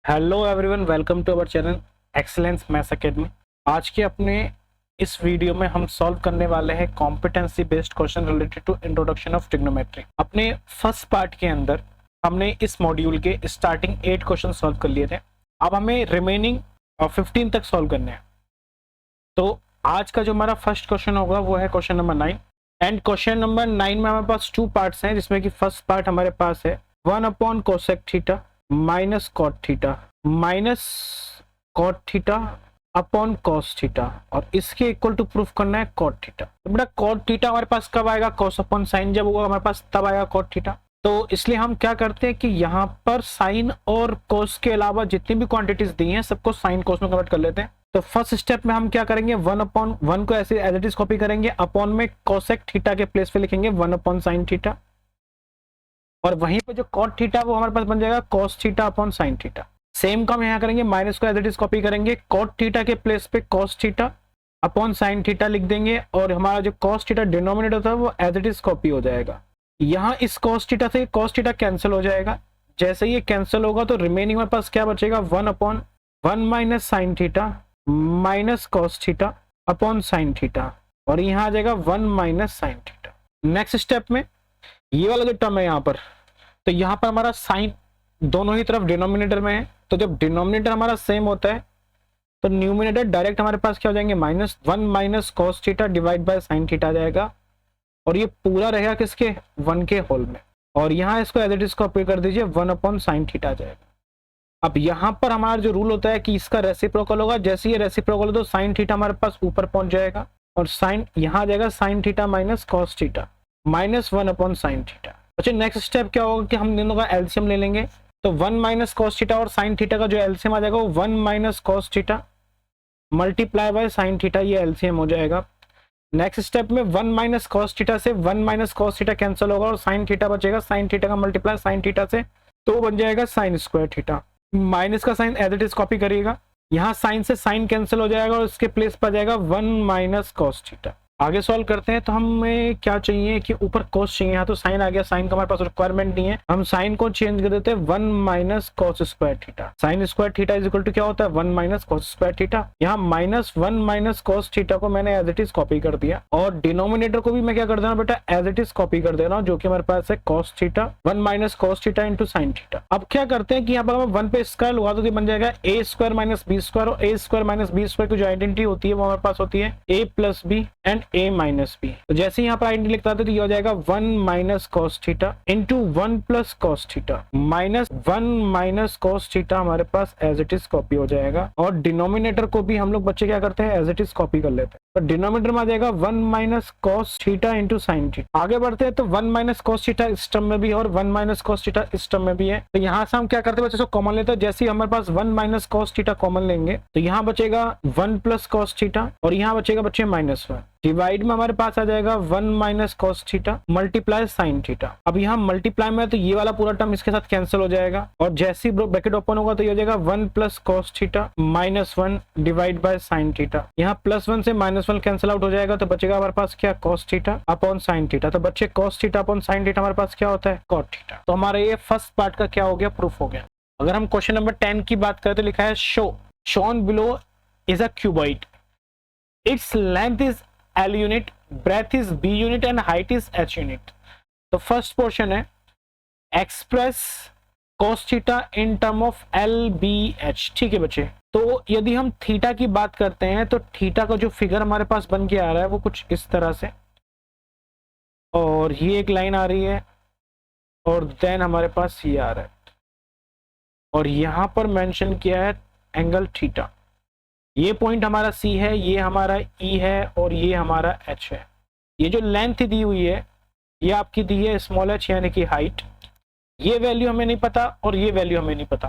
Hello everyone, welcome to our channel excellence maths academy. आज के अपने इस वीडियो में हम सॉल्व करने वाले हैं competency based question related to introduction of trigonometry. अपने फर्स्ट पार्ट के अंदर हमने इस मॉड्यूल के स्टार्टिंग 8 क्वेश्चन सॉल्व कर लिए थे। अब हमें रिमेनिंग 15 तक सॉल्व करने हैं। तो आज का जो हमारा फर्स्ट क्वेश्चन होगा वो है question number 9। And question number 9 में हमारे पास 2 पार्ट्स हैं, जिसमें कि फर्स्ट पार्ट हमारे पास है 1 cosec theta minus cot theta minus cot theta upon cos theta, और इसके इक्वल टू प्रूफ करना है कॉट थीटा। तो बेटा कॉट थीटा हमारे पास कब आएगा? कॉस अपॉन साइन जब होगा हमारे पास तब आएगा कॉट थीटा। तो इसलिए हम क्या करते हैं कि यहाँ पर साइन और कॉस के अलावा जितनी भी क्वांटिटीज दी हैं सबको साइन कॉस में कन्वर्ट कर लेते हैं। तो फर्स्ट स्टेप में हम क्या करेंगे, 1/1 को ऐसे एज इट इज कॉपी करेंगे, अपॉन में कोसेक थीटा के प्लेस पे लिखेंगे 1/sin थीटा, और वहीं पे जो कॉट थीटा वो हमारे पास बन जाएगा cos theta upon sine theta. Same काम यहाँ करेंगे, माइनस को एज इट इज कॉपी करेंगे, कॉट थीटा के प्लेस पे cos theta upon sine theta लिख देंगे, और हमारा जो कॉस थीटा डिनोमिनेटर था वो एज इट इज कॉपी हो जाएगा। यहाँ इस कॉस थीटा से कॉस थीटा कैंसिल हो जाएगा। जैसे ये कैंसिल होगा तो रिमेनिंग हमारे पास क्या बचेगा, 1/1 minus sine theta minus cos theta upon sine theta, और यहाँ आ जाएगा 1 minus sine theta. Next step में ये वाला जो टर्म है यहाँ पर, तो यहाँ पर हमारा साइन दोनों ही तरफ डिनोमिनेटर में है, तो जब डिनोमिनेटर हमारा सेम होता है तो न्यूमिनेटर डायरेक्ट हमारे पास क्या हो जाएंगे, -1 minus cos theta divide by sine theta आ जाएगा, और ये पूरा रहेगा किसके, 1 के होल में, और यहाँ इसको एज इट इज कॉपी कर दीजिए 1/sin थीटा आ जाएगा। अब यहाँ पर हमारा जो रूल होता है कि इसका रेसिप्रोकल होगा, जैसे ये रेसिप्रोकल हो तो साइन थीटा हमारे पास ऊपर पहुंच जाएगा, और साइन यहाँ आ जाएगा sine theta minus cos theta -1/sin theta. अच्छा, नेक्स्ट स्टेप क्या होगा कि हम दोनों का एलसीएम ले लेंगे, तो 1 माइनस कॉस थीटा और साइन थीटा का जो एलसीएम आ जाएगा वो 1 minus cos theta multiply by sine theta, ये एलसीएम हो जाएगा। नेक्स्ट स्टेप में 1 माइनस कॉस थीटा से 1 माइनस कॉस थीटा कैंसिल होगा और साइन थीटा बचेगा, साइन थीटा का मल्टीप्लाई साइन थीटा से तो बन जाएगा साइन स्क्वायर थीटा। माइनस का sign as it is copy करिएगा, यहाँ साइन से साइन कैंसिल हो जाएगा और इसके प्लेस पर जाएगा 1 माइनस कॉस थीटा। आगे सॉल्व करते हैं। तो हमें क्या चाहिए कि ऊपर कोस चाहिए, यहाँ तो साइन आ गया, साइन का हमारे पास रिक्वायरमेंट नहीं है, हम साइन को चेंज कर देते हैं 1 minus cos square theta. Sine square theta is equal to क्या होता है, 1 माइनस कॉस स्क्वायर थीटा। यहाँ -1 माइनस कॉस थीटा को मैंने एज इट इज कॉपी कर दिया, और डिनोमिनेटर को भी मैं क्या कर दे रहा हूँ बेटा, एज इट इज कॉपी कर दे रहा हूँ, जो कि हमारे पास है cos theta 1 minus cos theta into sine theta. अब क्या करते हैं कि यहाँ पर हम 1 पे स्क्वायर लगा दो, बन जाएगा a square minus B square, और a square minus B square की जो आइडेंटिटी होती है वो हमारे पास होती है a plus B and a minus B. तो जैसे यहाँ पर आइडेंटिटी लिखता था तो ये हो जाएगा 1 minus cos theta into 1 plus cos theta minus 1 minus cos theta हमारे पास एज इट इज कॉपी हो जाएगा, और डिनोमिनेटर को भी हम लोग बच्चे क्या करते हैं, एज इट इज कॉपी कर लेते हैं। तो डिनोमिनेटर में आ जाएगा 1 minus cos theta into sine theta. आगे बढ़ते हैं तो 1 माइनस कॉस थीटा इस टर्म में भी है और 1 माइनस कॉस थीटा इस टर्म में भी है। तो यहाँ से हम क्या करते हैं बच्चे, कॉमन लेते हैं। जैसे ही हमारे पास 1 माइनस कॉस थीटा कॉमन लेंगे तो यहाँ बचेगा 1 प्लस कॉस थीटा, और यहाँ बचेगा बच्चे -1। डिवाइड में हमारे पास आ जाएगा 1 minus cos theta multiply sine theta. अब यहाँ मल्टीप्लाई में तो ये वाला पूरा टर्म इसके साथ कैंसिल हो जाएगा, और जैसे ही ब्रैकेट ओपन होगा तो ये हो जाएगा 1 plus cos theta -1 divide by sine theta. यहाँ +1 से -1 कैंसिल आउट हो जाएगा, तो बचेगा हमारे पास क्या, cos theta upon sine theta. तो बच्चे cos theta upon sine theta हमारे पास क्या होता है, कॉट थीटा। तो हमारा ये फर्स्ट पार्ट का क्या हो गया, प्रूफ हो गया। अगर हम क्वेश्चन नंबर 10 की बात करें तो लिखा है shown below is a cuboid, its length is L unit, breadth is B unit and height is H unit. तो फर्स्ट पोर्शन है express cos theta in term of LBH। ठीक है बच्चे, तो यदि हम थीटा की बात करते हैं तो थीटा का जो फिगर हमारे पास बन के आ रहा है वो कुछ इस तरह से, और ये एक लाइन आ रही है, और देन हमारे पास ये आ रहा है, और यहाँ पर मेंशन किया है एंगल थीटा। ये पॉइंट हमारा C है, ये हमारा E है, और ये हमारा H है। ये जो लेंथ दी हुई है ये आपकी दी है स्मॉल h यानी कि हाइट। ये वैल्यू हमें नहीं पता और ये वैल्यू हमें नहीं पता,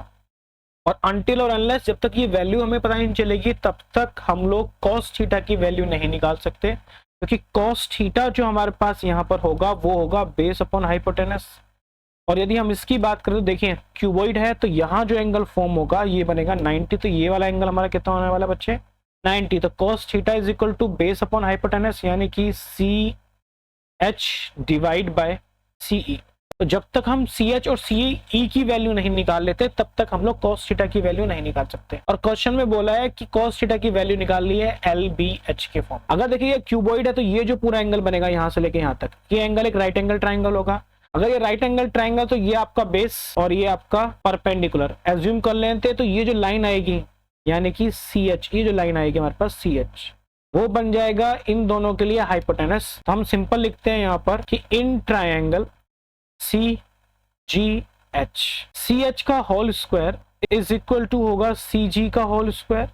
और अनटिल और अनलेस जब तक ये वैल्यू हमें पता नहीं चलेगी तब तक हम लोग कॉस थीटा की वैल्यू नहीं निकाल सकते, क्योंकि कॉस थीटा जो हमारे पास यहाँ पर होगा वो होगा बेस अपॉन हाइपोटेनस। और यदि हम इसकी बात करें तो देखिए क्यूबॉइड है, तो यहाँ जो एंगल फॉर्म होगा ये बनेगा 90, तो ये वाला एंगल हमारा कितना होने वाला बच्चे, 90। तो cos theta is equal to base upon hypotenuse यानी कि CH डिवाइड बाय CE। तो जब तक हम सी एच और सी ई की वैल्यू नहीं निकाल लेते तब तक हम लोग कॉस थीटा की वैल्यू नहीं निकाल सकते। और क्वेश्चन में बोला है कि कॉस थीटा की वैल्यू निकाल ली है एल बी एच के फॉर्म। अगर देखिए ये क्यूबॉइड है तो ये जो पूरा एंगल बनेगा यहाँ से लेके यहाँ तक, ये एंगल एक राइट एंगल ट्राइंगल होगा। अगर ये राइट एंगल ट्राइंगल तो ये आपका बेस और ये आपका परपेंडिकुलर एज्यूम कर लेते हैं, तो ये जो लाइन आएगी यानी कि सी एच, ये जो लाइन आएगी हमारे पास सी एच, वो बन जाएगा इन दोनों के लिए हाइपोटेनस। तो हम सिंपल लिखते हैं यहाँ पर कि in triangle C G H, C H का whole square is equal to होगा सी जी का whole square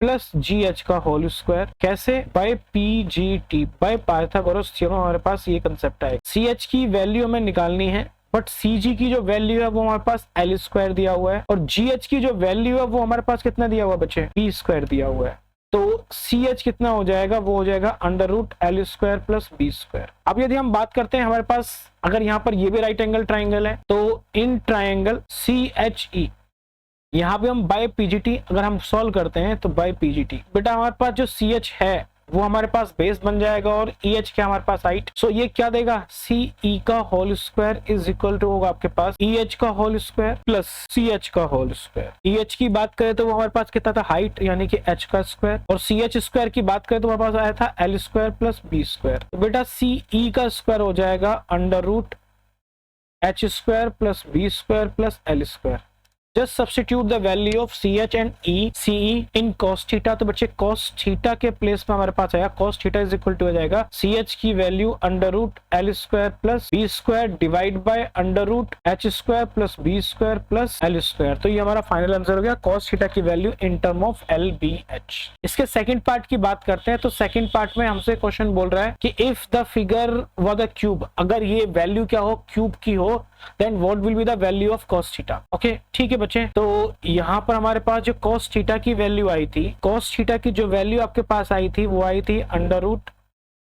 plus G H का होल स्क्वायर। कैसे? By P G T, by Pythagoras theorem. हमारे पास ये कंसेप्ट है। सी एच की वैल्यू हमें निकालनी है, बट सी जी की जो वैल्यू है वो हमारे पास एल स्क्वायर दिया हुआ है, और जी एच की जो वैल्यू है वो हमारे पास कितना दिया हुआ है बच्चे? पी स्क्वायर दिया हुआ है। तो सी एच कितना हो जाएगा? वो हो जाएगा under root L square plus B square. अब यदि हम बात करते हैं हमारे पास, अगर यहाँ पर ये भी राइट एंगल ट्राइंगल है तो इन ट्राइंगल सी एच ई, यहाँ पे हम बाय पीजीटी अगर हम सॉल्व करते हैं तो बाय पीजीटी, बेटा हमारे पास जो सी एच है वो हमारे पास बेस बन जाएगा और ई एच क्या हमारे पास हाइट। सो ये क्या देगा? सी ई का whole square is equal to होगा आपके पास ई एच का whole square plus C H का होल स्क्वायर। ई एच की बात करें तो वो हमारे पास कितना था? हाइट, यानी कि एच का स्क्वायर, और सी एच स्क्वायर की बात करें तो हमारे पास आया था L square plus B square. तो बेटा सी ई का स्क्वायर हो जाएगा under root H square plus B square plus L square. Just substitute the value of CH and CE in cos theta. तो बच्चे cos थीटा के place में हमारे पास आया cos theta is equal to हो जाएगा CH की value under root L square plus B square divide by under root H square plus B square plus L square. तो ये हमारा फाइनल आंसर हो गया cos थीटा की value in term of L B H. इसके second part की बात करते हैं। तो सेकंड पार्ट में हमसे क्वेश्चन बोल रहा है कि if the figure was the cube, अगर ये वैल्यू क्या हो? क्यूब की हो, then what will be the value of cos theta. Okay ठीक है बच्चे, तो यहाँ पर हमारे पास जो cos थीटा की वैल्यू आई थी, cos थीटा की जो वैल्यू आपके पास आई थी वो आई थी under root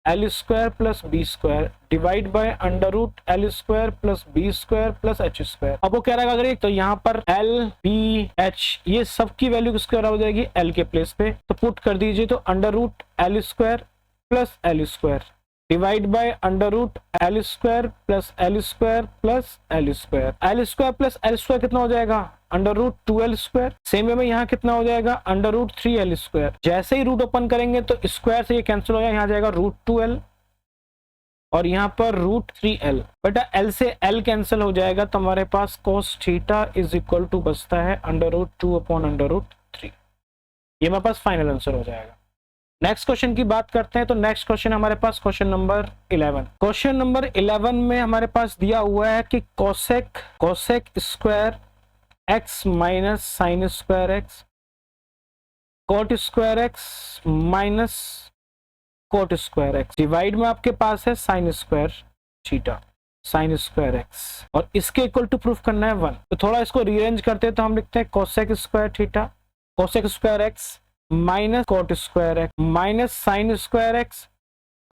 L square plus B square divide by under root L square plus B square plus H square. अब वो कह रहा है अगर तो यहाँ पर एल बी एच ये सब की वैल्यू किसके बराबर हो जाएगी? एल के प्लेस पे, तो पुट कर दीजिए। तो under root L square plus L square divide by under root L square plus L square plus L square. L square plus L square कितना हो जाएगा? Under root 2l square. Same way में यहाँ कितना हो जाएगा? Under root 3l square. जैसे ही रूट ओपन करेंगे तो स्क्वायर से ये कैंसिल हो जाएगा, यहाँ जाएगा रूट 2l और यहाँ पर रूट 3l। बेटा l से l कैंसिल हो जाएगा तो हमारे पास cos theta is equal to बचता है under root 2 upon under root 3। ये हमारे पास फाइनल आंसर हो जाएगा। नेक्स्ट क्वेश्चन की बात करते हैं। तो नेक्स्ट क्वेश्चन हमारे पास क्वेश्चन नंबर 11। क्वेश्चन नंबर 11 में हमारे पास दिया हुआ है कि cosec square x minus sine square x, coat square x minus cot square x divide में आपके पास है sign square theta, sine square X, और इसके इक्वल टू प्रूफ करना है 1। तो थोड़ा इसको रीअरेंज करते हैं तो हम लिखते हैं cosec square theta, cosec square x minus cot square x minus sine square x,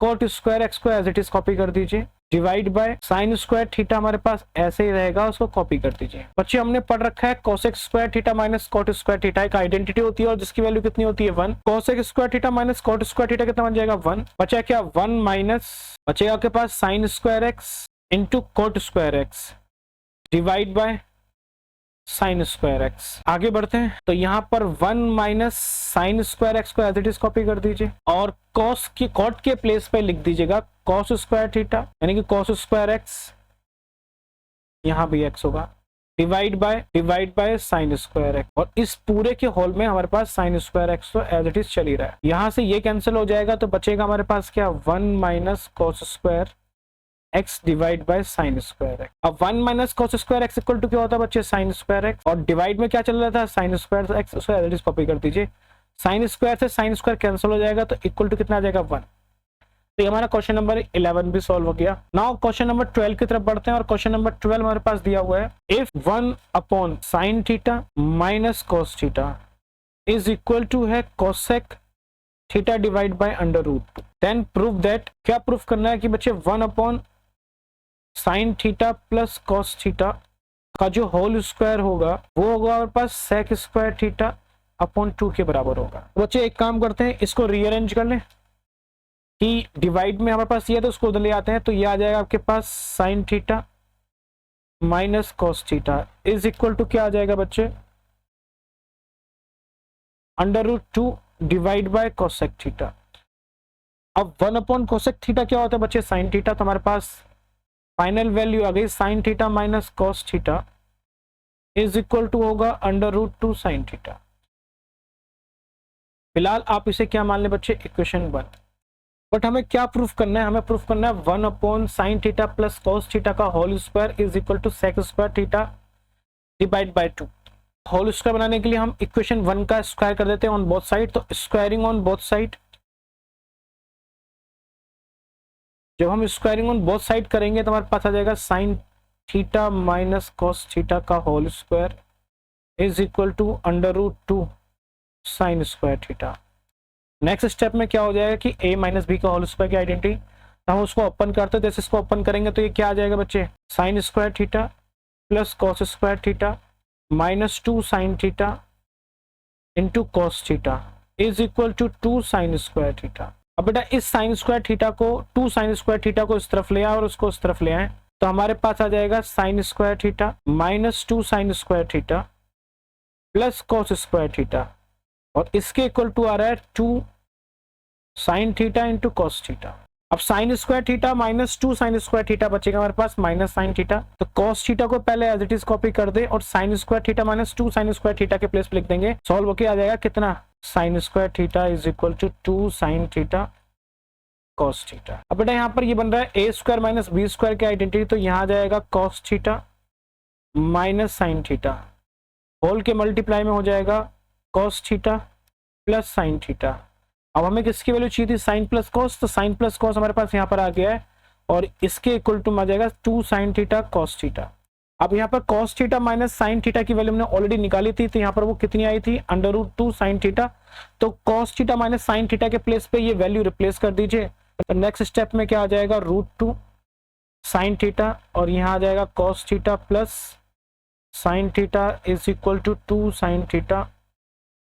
coat square x को एज इट इज कॉपी कर दीजिए divide by sine square theta हमारे पास ऐसे ही रहेगा, उसको कॉपी कर दीजिए। बच्चे हमने पढ़ रखा है cosec square theta minus cot square theta एक आइडेंटिटी होती है और जिसकी वैल्यू कितनी होती है 1। Cosec square theta minus cot square theta कितना बन जाएगा 1। बचा क्या 1 माइनस बचेगा आपके पास sine square x into cot square x divide by sine square x. आगे बढ़ते हैं तो यहाँ पर 1 माइनस साइन स्क्वायर एक्स को एज इट इज कॉपी कर दीजिए और कॉस की कॉट के प्लेस पे लिख दीजिएगा कॉस स्क्वायर थीटा यानी कि कॉस स्क्वायर एक्स, यहाँ भी एक्स होगा divide by sine square X, और इस पूरे के होल में हमारे पास साइन स्क्वायर एक्स तो एज इट इज चल ही रहा है। यहाँ से ये कैंसिल हो जाएगा तो बचेगा हमारे पास क्या 1 minus cos square x divide by sine square X. अब 1 minus cos square X equal to क्या होता है बच्चे साइन स्क्वायर एक्स, और डिवाइड में क्या चल रहा था साइन स्क्वायर एक्स, उसको एज इट इज कॉपी कर दीजिए। साइन स्क्वायर से साइन स्क्वायर कैंसिल हो जाएगा तो इक्वल टू कितना आ जाएगा 1। तो ये हमारा क्वेश्चन नंबर 11 भी सॉल्व हो गया। नाउ क्वेश्चन नंबर 12 की तरफ बढ़ते हैं और क्वेश्चन नंबर 12 हमारे पास दिया हुआ है if 1 upon sine theta minus cos theta is equal to है cosec theta divide by under root, then prove that. क्या प्रूफ करना है कि बच्चे 1 upon sine theta plus cos theta का जो होल स्क्वायर होगा वो होगा हमारे पास सेक स्क्वायर थीटा अपॉन 2 के बराबर होगा। बच्चे एक काम करते हैं इसको रीअरेंज कर लें कि डिवाइड में हमारे पास ये तो उसको उधर ले आते हैं तो ये आ जाएगा आपके पास sine theta minus cos theta is equal to क्या आ जाएगा बच्चे, √2 डिवाइड बाय कोसेक थीटा। अब 1 अपॉन कोसेक थीटा क्या होता है बच्चे, साइन थीटा। तो हमारे पास फाइनल वैल्यू आ गई sine theta minus cos theta is equal to होगा √2 साइन थीटा। फिलहाल आप इसे क्या मान लें बच्चे, इक्वेशन 1। बट हमें क्या प्रूफ करना है, हमें प्रूफ करना है 1 upon sine theta plus cos theta का whole square is equal to sec square theta divide by 2। Whole square बनाने के लिए हम इक्वेशन 1 का स्क्वायर कर देते हैं ऑन बोथ साइड। तो स्क्वायरिंग ऑन बोथ साइड, जब हम स्क्वायरिंग ऑन बोथ साइड करेंगे तो हमारे पास आ जाएगा sine theta minus cos theta का whole square is equal to √2 sine square theta. Next step में क्या हो जाएगा कि a माइनस बी का होल स्क्वायर की आइडेंटिटी, तो हम उसको ओपन करते हैं। जैसे इसको ओपन करेंगे तो ये क्या आ जाएगा बच्चे, sine square theta plus cos square theta minus 2 sine theta into cos theta is equal to 2 sine square theta. अब बेटा इस साइन स्क्वायर थीटा को, 2 साइन स्क्वायर थीटा को इस तरफ ले आए और उसको उस तरफ ले आए, तो हमारे पास आ जाएगा sine square theta minus 2 sine square theta plus cos square theta, और इसके इक्वल टू आ रहा है 2 sine theta into cos theta. अब sine square theta minus 2 sine square theta बचेगा हमारे पास माइनस साइन थीटा, तो कॉस थीटा को पहले एज इट इज कॉपी कर दे और sine square theta minus 2 sine square theta के प्लेस पे लिख देंगे। सॉल्व होके आ जाएगा कितना, sine square theta is equal to 2 sine theta cos theta. अब बेटा यहाँ पर ये बन रहा है A square minus B square की आइडेंटिटी, तो यहाँ आ जाएगा cos theta minus sine theta whole के मल्टीप्लाई में हो जाएगा cos theta plus sine theta. अब हमें किसकी वैल्यू चाहिए थी, साइन प्लस कॉस, तो साइन प्लस कॉस हमारे पास यहाँ पर आ गया है और इसके इक्वल टू आ जाएगा 2 साइन थीटा कॉस थीटा। अब यहाँ पर cos theta minus sine theta की वैल्यू हमने ऑलरेडी निकाली थी, तो यहाँ पर वो कितनी आई थी, √2 साइन थीटा। तो cos theta minus sine theta के प्लेस पे ये वैल्यू रिप्लेस कर दीजिए। तो नेक्स्ट स्टेप में क्या आ जाएगा, √2 साइन थीटा और यहाँ आ जाएगा cos theta plus sine theta is equal to 2 sine theta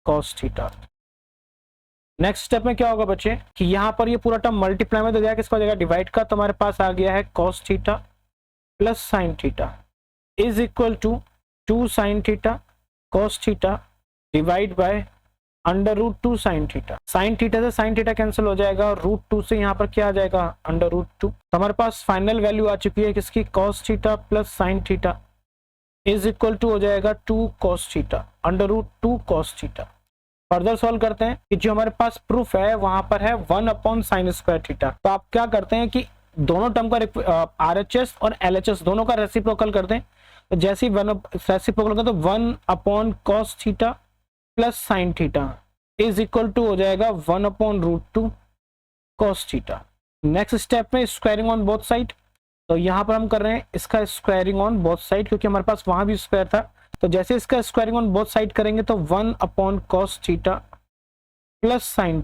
cos theta. Next step में क्या होगा बच्चे कि यहाँ पर ये पूरा टर्म मल्टीप्लाई में तो जाएगा, किसको जाएगा, डिवाइड का। तो हमारे पास आ गया है cos theta plus sine theta is equal to 2 sine theta cos theta divide by √2 sine theta. Sine theta से साइन थीटा कैंसिल हो जाएगा और √2 से यहाँ पर क्या आ जाएगा, √2। तो हमारे पास फाइनल वैल्यू आ चुकी है किसकी, cos theta plus sine theta is equal to हो जाएगा 2 cos theta √2 cos theta. Further solve करते हैं कि जो हमारे पास प्रूफ है वहां पर है 1 अपॉन साइन स्क्वायर थीटा। तो आप क्या करते हैं कि दोनों टर्म का RHS और LHS दोनों का रेसिप्रोकल करते हैं। तो जैसे ही रेसिप्रोकल करते हैं तो 1 upon cos theta plus sine theta is equal to हो जाएगा 1 upon √2 cos theta. Next step में स्क्वायरिंग ऑन बोथ साइड, तो यहाँ पर हम कर रहे हैं इसका स्क्वायरिंग ऑन बोथ साइड क्योंकि हमारे पास वहां भी स्क्वायर था। तो जैसे इसका स्क्वायरिंग ऑन बोथ साइड करेंगे तो 1 upon cos theta plus sine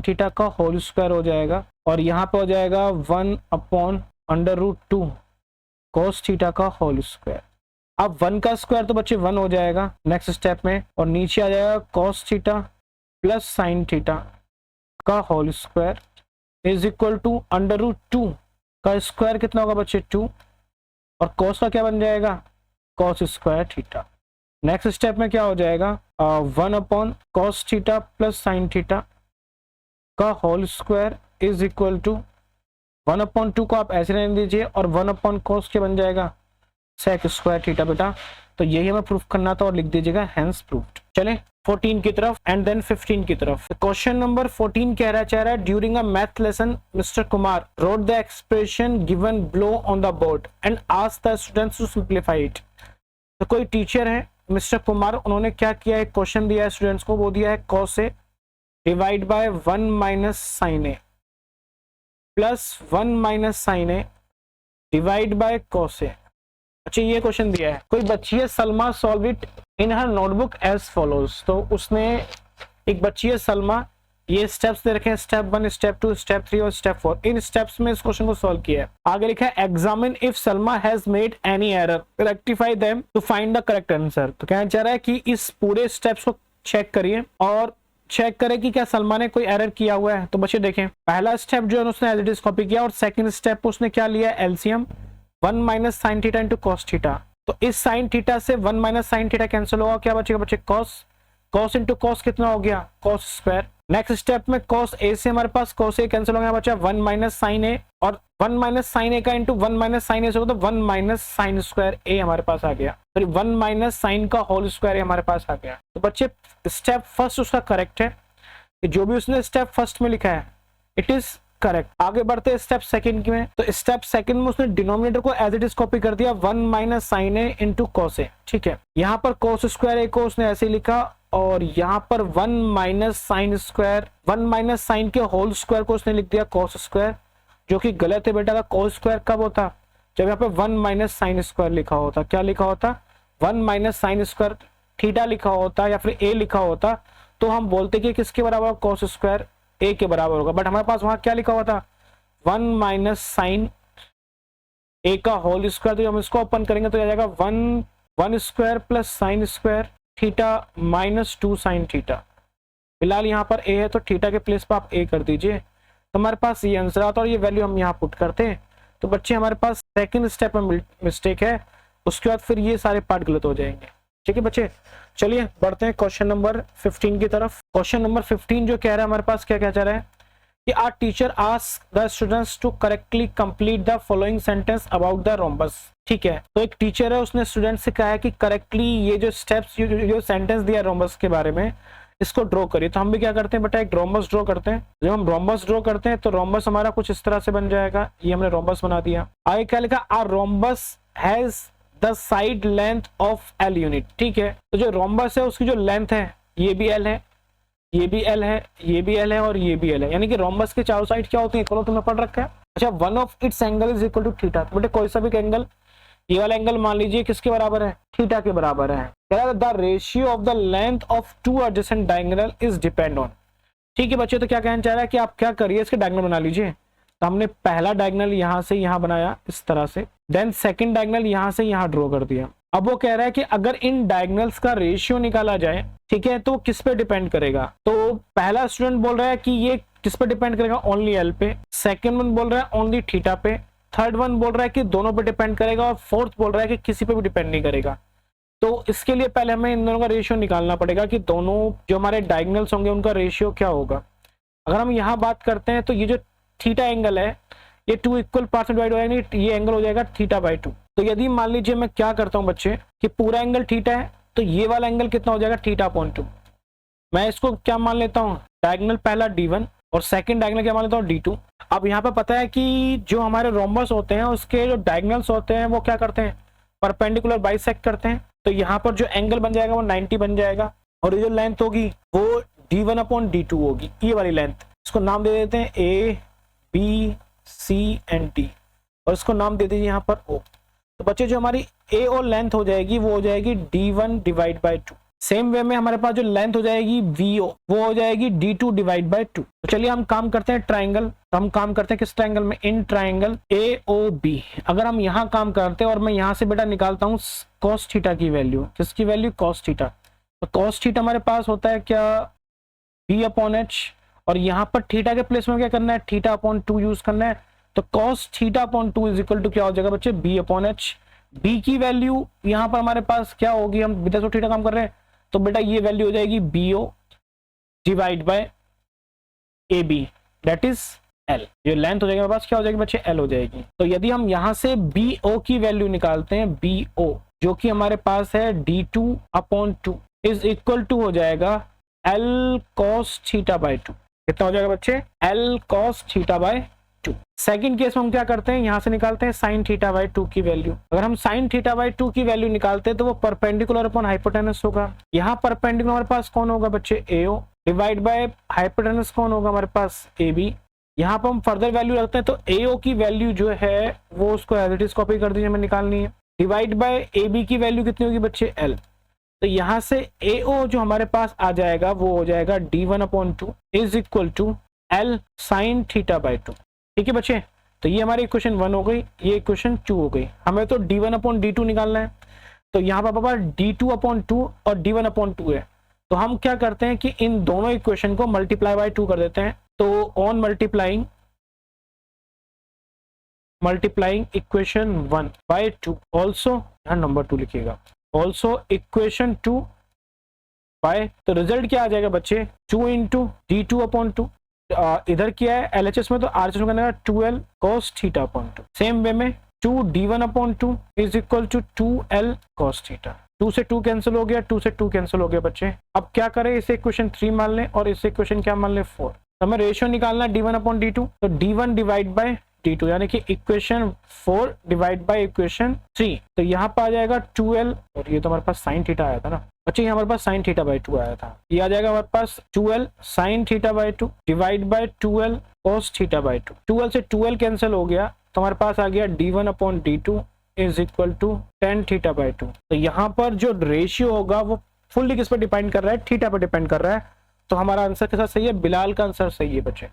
theta का होल स्क्वायर हो जाएगा और यहाँ पे हो जाएगा 1 अपॉन √2 कॉस थीटा का होल स्क्वायर। अब 1 का स्क्वायर तो बच्चे 1 हो जाएगा नेक्स्ट स्टेप में, और नीचे आ जाएगा cos theta plus sine theta का whole square is equal to √2 का स्क्वायर कितना होगा बच्चे 2, और कॉस का क्या बन जाएगा, cos square theta. Next step में क्या हो जाएगा 1 upon cos theta plus sine theta का whole square is equal to 1 upon 2 को आप ऐसे रहने दीजिए और 1 अपॉन कॉस के बन जाएगा सेक स्क्वायर थीटा बेटा। तो यही हमें प्रूफ करना था और लिख दीजिएगा हेंस प्रूव्ड। चले 14 की तरफ एंड देन 15 की तरफ। क्वेश्चन नंबर 14 कह रहा है during a math lesson mister Kumar wrote the expression given below on the board and asked the students to simplify it. तो कोई टीचर है मिस्टर कुमार, उन्होंने क्या किया है, क्वेश्चन दिया है स्टूडेंट्स को, वो दिया है cos A divide by 1 minus sine A plus 1 minus sine A divide by cos A. अच्छा ये क्वेश्चन दिया है, कोई बच्ची है Salma solve it in her notebook as follows. तो उसने, एक बच्ची है सलमा, ये स्टेप्स दे रखे हैं, स्टेप 1, स्टेप 2, स्टेप 3 और स्टेप 4। इन स्टेप्स में इस क्वेश्चन को सॉल्व किया है। आगे लिखा है examine if Salma has made any error rectify them to find the correct answer. तो कहना चाह रहा है कि इस पूरे स्टेप्स को चेक करिए और चेक करें कि क्या सलमा ने कोई एरर किया हुआ है। तो बच्चे देखें, पहला स्टेप जो है उसने एज इट इज कॉपी किया और सेकंड स्टेप उसने क्या लिया, LCM, 1 minus sine theta into cos theta. तो इस साइन थीटा से 1 माइनस साइन थीटा कैंसिल होगा, क्या बचेगा बच्चे कॉस, कॉस इंटू कॉस कितना हो गया कॉस स्क्वायर। नेक्स्ट स्टेप में कॉस ए से हमारे पास कॉस ए कैंसिल हो गया बच्चा 1 माइनस साइन ए, और 1 माइनस साइन ए का इंटू 1 माइनस साइन ए से होगा तो 1 माइनस साइन स्क्वायर ए हमारे पास आ गया, सॉरी 1 माइनस साइन का होल स्क्वायर ए हमारे पास आ गया। तो बच्चे स्टेप फर्स्ट उसका करेक्ट है, जो भी उसने स्टेप फर्स्ट में लिखा है इट इज करेक्ट। आगे बढ़ते हैं स्टेप सेकंड में, तो स्टेप सेकंड में उसने डिनोमिनेटर को एज इट इज कॉपी कर दिया 1 minus sine A into cos A, ठीक है। यहाँ पर कॉस स्क्वायर ए को उसने ऐसे लिखा, और यहाँ पर 1 minus sine square 1 minus sine के होल स्क्वायर को उसने लिख दिया कॉस स्क्वायर, जो कि गलत है बेटा। कॉस स्क्वायर कब होता, जब यहाँ पे 1 माइनस साइन स्क्वायर लिखा होता, क्या लिखा होता 1 माइनस साइन स्क्वायर थीटा लिखा होता या फिर ए लिखा होता, तो हम बोलते कि किसके बराबर कॉस स्क्वायर ए के बराबर होगा। बट हमारे पास वहां क्या लिखा हुआ था 1 माइनस साइन ए का होल स्क्वायर, तो हम इसको ओपन करेंगे तो आ जाएगा 1 square plus sign square theta minus 2 sine theta. फिलहाल यहाँ पर ए है तो थीटा के प्लेस पर आप ए कर दीजिए, तो हमारे पास ये आंसर आता और ये वैल्यू हम यहाँ पुट करते हैं। तो बच्चे हमारे पास सेकंड स्टेप में मिस्टेक है, उसके बाद फिर ये सारे पार्ट गलत हो जाएंगे, ठीक है बच्चे। चलिए बढ़ते हैं क्वेश्चन नंबर 15 की तरफ। क्वेश्चन नंबर 15 जो कह रहा है हमारे पास क्या कह रहा है कि our teacher ask the students to correctly complete the following sentence about the rhombus, ठीक है। तो एक टीचर है, उसने स्टूडेंट से कहा है कि करेक्टली ये जो स्टेप्स जो सेंटेंस दिया रोम्बस के बारे में इसको ड्रॉ करिए। तो हम भी क्या करते हैं बेटा एक रोम्बस ड्रॉ करते हैं। जब हम रोम्बस ड्रॉ करते हैं तो रोम्बस हमारा कुछ इस तरह से बन जाएगा, ये हमने रोम्बस बना दिया। आगे क्या लिखा, a rhombus has the side length of L unit, ठीक है। तो जो रोम्बस है उसकी जो लेंथ है ये भी एल है, ये भी एल है, ये भी एल है और ये भी एल है, यानी कि रोम्बस के चारों साइड क्या होती है, चलो तुमने पढ़ रखा है। अच्छा, one of its angle is equal to theta, तो बेटे कोई सा भी एंगल, ये वाला एंगल मान लीजिए किसके बराबर है, थीटा के बराबर है। The ratio of the length of two adjacent diagonal is depend on, ठीक है बच्चे। तो क्या कहना चाह रहा है कि आप क्या करिए इसके डायगोनल बना लीजिए। तो हमने पहला डायगोनल यहां से यहां बनाया इस तरह से, देन सेकंड डायगोनल यहां से यहां ड्रॉ कर दिया। अब वो कह रहा है कि अगर इन डायगोनल्स का रेशियो निकाला जाए, ठीक है, तो किस पे डिपेंड करेगा। तो पहला स्टूडेंट बोल रहा है कि ये किस पे डिपेंड करेगा, ओनली एल पे। सेकंड वन बोल रहा है ओनली थीटा पे। थर्ड वन बोल रहा है कि दोनों पे डिपेंड करेगा, और फोर्थ बोल रहा है कि किसी पे भी डिपेंड नहीं करेगा। तो इसके लिए पहले हमें इन दोनों का रेशियो निकालना पड़ेगा कि दोनों जो हमारे डायगोनल्स होंगे उनका रेशियो क्या होगा। अगर हम यहाँ बात करते हैं तो ये जो थीटा एंगल है ये 2 इक्वल पार्ट्स में डिवाइड हो जाएगा, ये एंगल हो जाएगा थीटा बाई 2। तो यदि मान लीजिए मैं क्या करता हूँ बच्चे कि पूरा एंगल थीटा है, तो ये वाला एंगल कितना हो जाएगा थीटा अपॉन 2। मैं इसको क्या मान लेता हूँ, डायगोनल पहला D1 और सेकंड डायगोनल क्या मान लेता हूँ D2। अब यहाँ पे पता है कि जो हमारे रोम्बस होते हैं उसके जो डायगोनल्स होते हैं वो क्या करते हैं, परपेंडिकुलर बाइसेक्ट करते हैं। तो यहाँ पर जो एंगल बन जाएगा वो 90 बन जाएगा, और ये जो लेंथ होगी वो D1 अपॉन D2 होगी, ये वाली लेंथ। इसको नाम दे देते हैं A B C and D, और इसको नाम दे दीजिए यहाँ पर O। तो बच्चे जो हमारी A और लेंथ हो जाएगी वो हो जाएगी D1 divide by 2। Same way में हमारे पास जो लेंथ हो जाएगी VO वो हो जाएगी D2 डिवाइड बाई 2। तो चलिए हम काम करते हैं ट्राइंगल। तो हम काम करते हैं किस ट्राइंगल में, इन ट्राइंगल AOB। अगर हम यहाँ काम करते हैं और मैं यहाँ से बेटा निकालता हूँ cos थीटा की वैल्यू, किसकी वैल्यू cos थीटा। तो cos थीटा हमारे पास होता है क्या B अपॉन H, और यहाँ पर थीटा के प्लेस में क्या करना है, थीटा अपॉन 2 यूज करना है। तो cos theta upon 2 is equal to क्या हो जाएगा बच्चे B अपॉन H। B की वैल्यू यहाँ पर हमारे पास क्या होगी, हम बिना सो थीटा काम कर रहे हैं, तो बेटा ये वैल्यू हो जाएगी BO divide by AB, that is L। ये लेंथ हो जाएगी हमारे पास क्या हो जाएगी बच्चे L हो जाएगी। तो यदि हम यहाँ से BO की वैल्यू निकालते हैं, BO जो कि हमारे पास है D2 upon 2 is equal to हो जाएगा L cos थीटा बाय 2। कितना हो जाएगा बच्चे, L cos theta by 2। Second case में हम क्या करते हैं, यहाँ से निकालते हैं साइन थीटा बाय 2 की वैल्यू। अगर हम साइन थीटा बाय 2 की वैल्यू निकालते हैं तो वो परपेंडिकुलर अपॉन हाइपोटेनस होगा। यहाँ परपेंडिकुलर हमारे पास कौन होगा बच्चे AO डिवाइड बाय हाइपोटेनस कौन होगा हमारे पास AB। यहाँ पर हम फर्दर वैल्यू रखते हैं तो AO की वैल्यू जो है वो उसको एज इट इज कॉपी कर दीजिए, हमें निकालनी है। डिवाइड बाय AB की वैल्यू कितनी होगी बच्चे L। तो यहाँ से AO जो हमारे पास आ जाएगा वो हो जाएगा D1 upon 2 is equal to L sine theta by 2। ठीक है बच्चे, तो ये हमारी इक्वेशन 1 हो गई, ये इक्वेशन 2 हो गई। हमें तो D1 अपॉन D2 निकालना है। तो यहाँ पर पापा D2 अपॉन 2 और D1 अपॉन 2 है, तो हम क्या करते हैं कि इन दोनों इक्वेशन को मल्टीप्लाई बाय 2 कर देते हैं। तो on multiplying multiplying equation 1 by 2 also, यहाँ नंबर 2 लिखिएगा, ऑल्सो इक्वेशन 2 बाय, तो रिजल्ट क्या आ जाएगा बच्चे 2 इंटू d2 अपॉन 2, इधर क्या है LHS में तो RHS में करना 12 cos theta upon 2। Same way में 2d1 upon 2 is equal to 2l cos theta. 2 से 2 कैंसिल हो गया, 2 से 2 कैंसिल हो गया बच्चे। अब क्या करें, इसे इक्वेशन 3 मान लें और इसे इक्वेशन क्या मान लें 4। तो हमें रेशियो निकालना d1 अपॉन d2, तो d1 डिवाइड बाय d2 यानी कि इक्वेशन 4 डिवाइड बाय इक्वेशन 3, तो यहाँ पर आ जाएगा 2l, और ये तो हमारे पास साइन थीटा आया था ना बच्चे, ये हमारे पास साइन थीटा बाय 2 आया था, ये आ जाएगा हमारे पास 2l sign theta by 2 divide by 2l cos theta by 2। 2l से 2l कैंसिल हो गया, तो हमारे पास आ गया d1 upon d2 is equal to tan theta by 2। तो यहाँ पर जो रेशियो होगा वो फुल्ली किस पर डिपेंड कर रहा है, थीटा पर डिपेंड कर रहा है। तो हमारा आंसर के साथ सही है, बिलाल का आंसर सही है बच्चे।